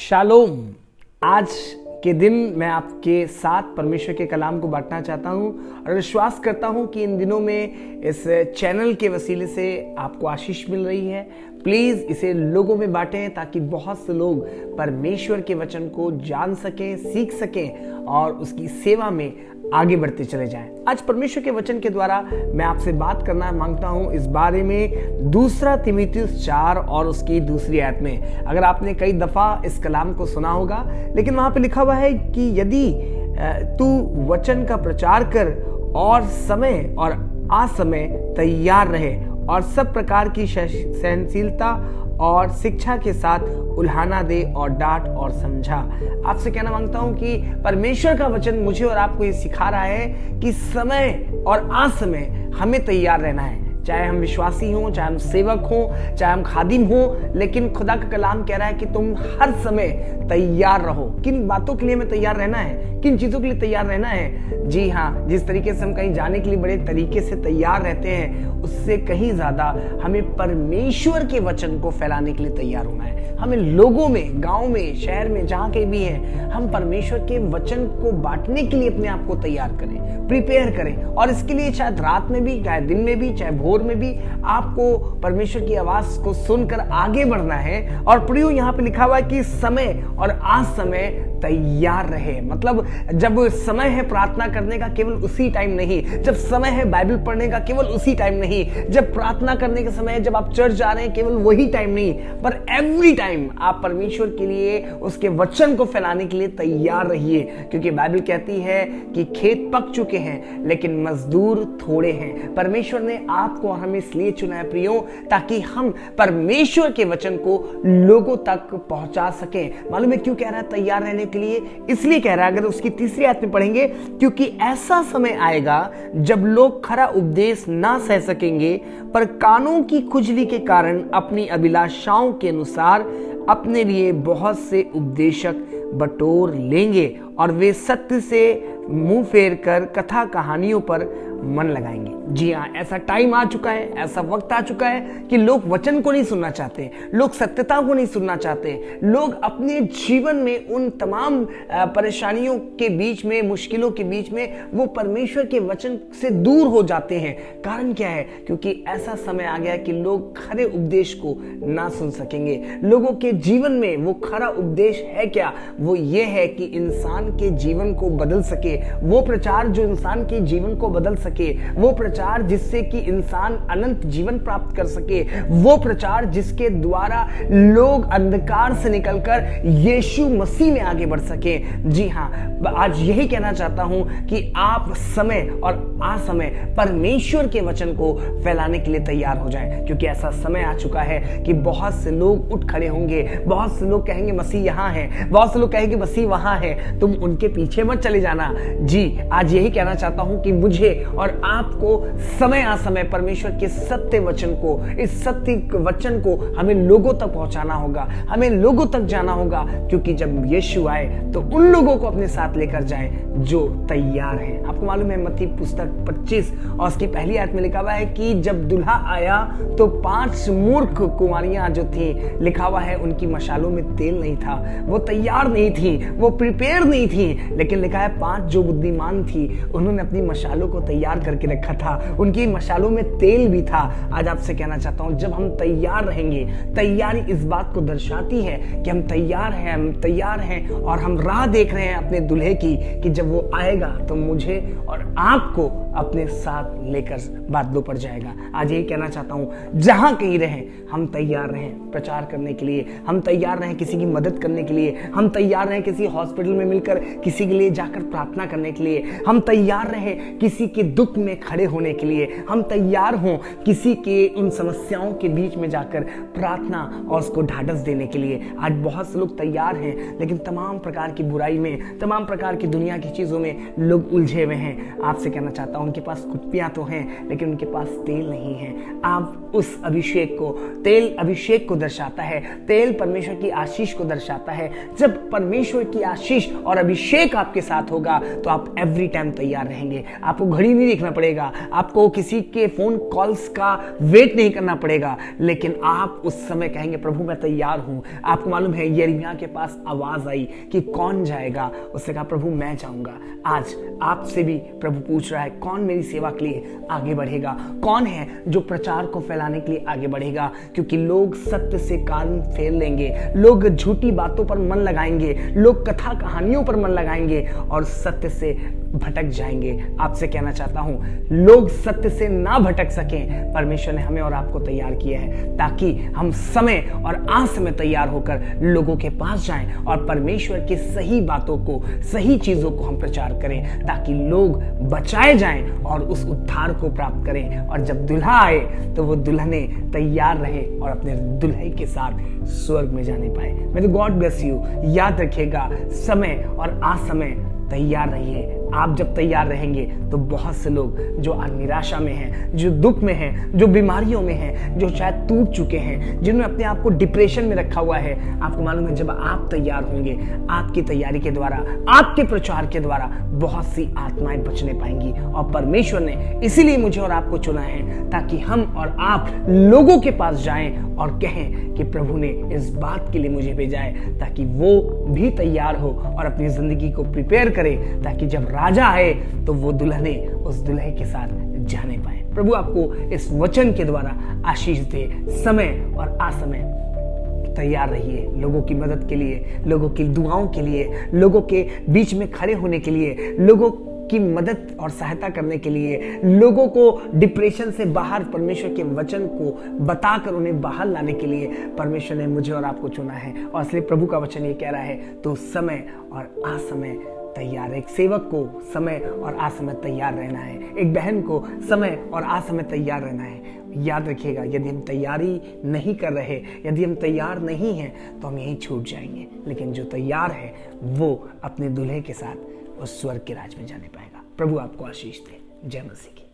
Shalom. आज के दिन मैं आपके साथ परमेश्वर के कलाम को बांटना चाहता हूं और विश्वास करता हूं कि इन दिनों में इस चैनल के वसीले से आपको आशीष मिल रही है। प्लीज इसे लोगों में बांटें ताकि बहुत से लोग परमेश्वर के वचन को जान सकें, सीख सकें और उसकी सेवा में आगे बढ़ते चले जाएं। आज परमेश्वर के वचन के द्वारा मैं आपसे बात करना मांगता हूं इस बारे में 2 तीमुथियुस 4 और उसकी दूसरी आयत में। अगर आपने कई दफा इस कलाम को सुना होगा, लेकिन वहां पे लिखा हुआ है कि यदि तू वचन का प्रचार कर और समय और असमय तैयार रहे और सब प्रकार की सहनशीलता और शिक्षा के साथ उल्हाना दे और डांट और समझा। आपसे कहना मांगता हूं कि परमेश्वर का वचन मुझे और आपको ये सिखा रहा है कि समय और असमय हमें तैयार रहना है। चाहे हम विश्वासी हों, चाहे हम सेवक हों, चाहे हम खादिम हों, लेकिन खुदा का कलाम कह रहा है कि तुम हर समय तैयार रहो। किन बातों के लिए हमें तैयार रहना है, किन चीजों के लिए तैयार रहना है? जी हाँ, जिस तरीके से हम कहीं जाने के लिए बड़े तरीके से तैयार रहते हैं, उससे कहीं ज्यादा हमें परमेश्वर के वचन को फैलाने के लिए तैयार होना है। हमें लोगों में, गांव में, शहर में, जहां कहीं भी हैं, हम परमेश्वर के वचन को बांटने के लिए अपने आप को तैयार करें, प्रिपेयर करें। और इसके लिए शायद रात में भी, चाहे दिन में भी, चाहे भोर में भी आपको परमेश्वर की आवाज को सुनकर आगे बढ़ना है। और प्रियो, यहाँ पे लिखा हुआ है कि समय और असमय तैयार रहे। मतलब जब समय है प्रार्थना करने का, केवल उसी टाइम नहीं। जब समय है बाइबल पढ़ने का, केवल उसी टाइम नहीं। जब प्रार्थना करने का समय है, जब आप चर्च जा रहे हैं, केवल वही टाइम नहीं, पर एवरी टाइम आप परमेश्वर के लिए, उसके वचन को फैलाने के लिए तैयार रहिए। क्योंकि बाइबल कहती है कि खेत पक चुके हैं लेकिन मजदूर थोड़े हैं। परमेश्वर ने आपको और हमें इसलिए चुना है प्रियो, ताकि हम परमेश्वर के वचन को लोगों तक पहुंचा सकें। मालूम है क्यों कह रहा है तैयार रहने के लिए? इसलिए कह रहा है, अगर उसकी तीसरी आयत में पढ़ेंगे, क्योंकि ऐसा समय आएगा जब लोग खरा उपदेश ना सह सकेंगे, पर कानों की खुजली के कारण अपनी अभिलाषाओं के अनुसार अपने लिए बहुत से उपदेशक बटोर लेंगे और वे सत्य से मुंह फेर कर कथा कहानियों पर मन लगाएंगे। जी हाँ, ऐसा टाइम आ चुका है, ऐसा वक्त आ चुका है कि लोग वचन को नहीं सुनना चाहते, लोग सत्यता को नहीं सुनना चाहते। लोग अपने जीवन में उन तमाम परेशानियों के बीच में, मुश्किलों के बीच में, वो परमेश्वर के वचन से दूर हो जाते हैं। कारण क्या है? क्योंकि ऐसा समय आ गया कि लोग खरे उपदेश को ना सुन सकेंगे। लोगों के जीवन में वो खरा उपदेश है क्या? वो ये है कि इंसान के जीवन को बदल सके, वो प्रचार जो इंसान के जीवन को बदल सके, वो प्रचार जिससे कि इंसान अनंत जीवन प्राप्त कर सके, वो प्रचार जिसके द्वारा लोग अंधकार से निकलकर यीशु मसीह में आगे बढ़ सके। जी हाँ, आज यही कहना चाहता हूं कि आप समय और असमय परमेश्वर के वचन को फैलाने के लिए तैयार हो जाएं। क्योंकि ऐसा समय आ चुका है कि बहुत से लोग उठ खड़े होंगे, बहुत से लोग कहेंगे मसीह यहां है, बहुत से लोग कहेंगे मसीह वहां है, तुम उनके पीछे मत चले जाना। जी, आज यही कहना चाहता हूं कि मुझे और आपको समय असमय परमेश्वर के सत्य वचन को, इस सत्य वचन को हमें लोगों तक पहुंचाना होगा, हमें लोगों तक जाना होगा। क्योंकि जब यीशु आए तो उन लोगों को अपने साथ लेकर जाए जो तैयार हैं। आपको मालूम है मत्ती पुस्तक 25 और उसकी पहली आयत में लिखा हुआ है कि जब दूल्हा आया तो 5 मूर्ख कुंवारियां जो थी, लिखा हुआ है उनकी मशालों में तेल नहीं था, वो तैयार नहीं थी, वो प्रिपेयर नहीं थी। लेकिन लिखा है 5 जो बुद्धिमान थी, उन्होंने अपनी मशालों को तैयार करके रखा था, उनकी मशालों में तेल भी था। आज आपसे कहना चाहता हूं, जब हम तैयार रहेंगे, तैयारी इस बात को दर्शाती है कि हम तैयार हैं, हम तैयार हैं और हम राह देख रहे हैं अपने दूल्हे की, कि जब वो आएगा तो मुझे और आपको अपने साथ लेकर बादलों पर जाएगा। आज यही कहना चाहता हूं, जहां कहीं रहें हम तैयार रहें प्रचार करने के लिए, हम तैयार रहें किसी की मदद करने के लिए, हम तैयार रहें किसी हॉस्पिटल में मिलकर किसी के लिए जाकर प्रार्थना करने के लिए, हम तैयार रहें किसी के दुख में खड़े होने के लिए, हम तैयार हों किसी के उन समस्याओं के बीच में जाकर प्रार्थना और उसको ढाढ़स देने के लिए। आज बहुत से लोग तैयार हैं, लेकिन तमाम प्रकार की बुराई में, तमाम प्रकार की दुनिया की चीजों में लोग उलझे हुए हैं। आपसे कहना चाहता हूं उनके पास कुप्पियां तो हैं लेकिन उनके पास तेल नहीं है। आप उस अभिषेक को, तेल अभिषेक को दर्शाता है, तेल परमेश्वर की आशीष को दर्शाता है। जब परमेश्वर की आशीष और अभिषेक आपके साथ होगा तो आप एवरी टाइम तैयार रहेंगे। आपको घड़ी नहीं देखना पड़ेगा, आपको किसी के फोन कॉल्स का वेट नहीं करना पड़ेगा, लेकिन आप उस समय कहेंगे प्रभु मैं तैयार हूं। आपको मालूम है यिर्मयाह के पास आवाज आई कि कौन जाएगा, उसने कहा प्रभु मैं जाऊंगा। आज आपसे भी प्रभु पूछ रहा है कौन मेरी सेवा के लिए आगे बढ़ेगा, कौन है जो प्रचार को फैलाने के लिए आगे बढ़ेगा। क्योंकि लोग सत्य से कान फेर लेंगे, लोग झूठी बातों पर मन लगाएंगे, लोग कथा कहानियों पर मन लगाएंगे और सत्य से भटक जाएंगे। आपसे कहना चाहता हूं लोग सत्य से ना भटक सकें, परमेश्वर ने हमें और आपको तैयार किया है ताकि हम समय और असमय तैयार होकर लोगों के पास जाएं और परमेश्वर की सही बातों को, सही चीजों को हम प्रचार करें ताकि लोग बचाए जाएं और उस उद्धार को प्राप्त करें। और जब दुल्हा आए तो वो दुल्हने तैयार रहे और अपने दुल्हे के साथ स्वर्ग में जाने पाए। मैं तो गॉड ब्लेस यू। याद रखिएगा समय और असमय तैयार रहिए। आप जब तैयार रहेंगे तो बहुत से लोग जो निराशा में हैं, जो दुख में हैं, जो बीमारियों में हैं, जो शायद टूट चुके हैं, जिन्होंने अपने आप को डिप्रेशन में रखा हुआ है, आपको मालूम है जब आप तैयार होंगे, आपकी तैयारी के द्वारा, आपके प्रचार के द्वारा बहुत सी आत्माएं बचने पाएंगी। और परमेश्वर ने इसीलिए मुझे और आपको चुना है ताकि हम और आप लोगों के पास जाएं और कहें कि प्रभु ने इस बात के लिए मुझे भेजा है ताकि वो भी तैयार हो और अपनी जिंदगी को प्रिपेयर करे ताकि जब राजा आए तो वो दुल्हने उस दुल्हे के साथ जाने पाए। प्रभु आपको इस वचन के द्वारा आशीष दे। समय और असमय तैयार रहिए लोगों की मदद के लिए, लोगों की दुआओं के लिए, लोगों के बीच में खड़े होने के लिए, लोगों की मदद और सहायता करने के लिए, लोगों को डिप्रेशन से बाहर परमेश्वर के वचन को बताकर उन्हें बाहर लाने के लिए परमेश्वर ने मुझे और आपको चुना है। और इसलिए प्रभु का वचन ये कह रहा है तो समय और असमय तैयार। एक सेवक को समय और असमय तैयार रहना है, एक बहन को समय और असमय तैयार रहना है। याद रखिएगा यदि हम तैयारी नहीं कर रहे, यदि हम तैयार नहीं हैं तो हम यहीं छूट जाएंगे, लेकिन जो तैयार है वो अपने दूल्हे के साथ उस स्वर्ग के राज में जाने पाएगा। प्रभु आपको आशीष दे। जय मसीह की।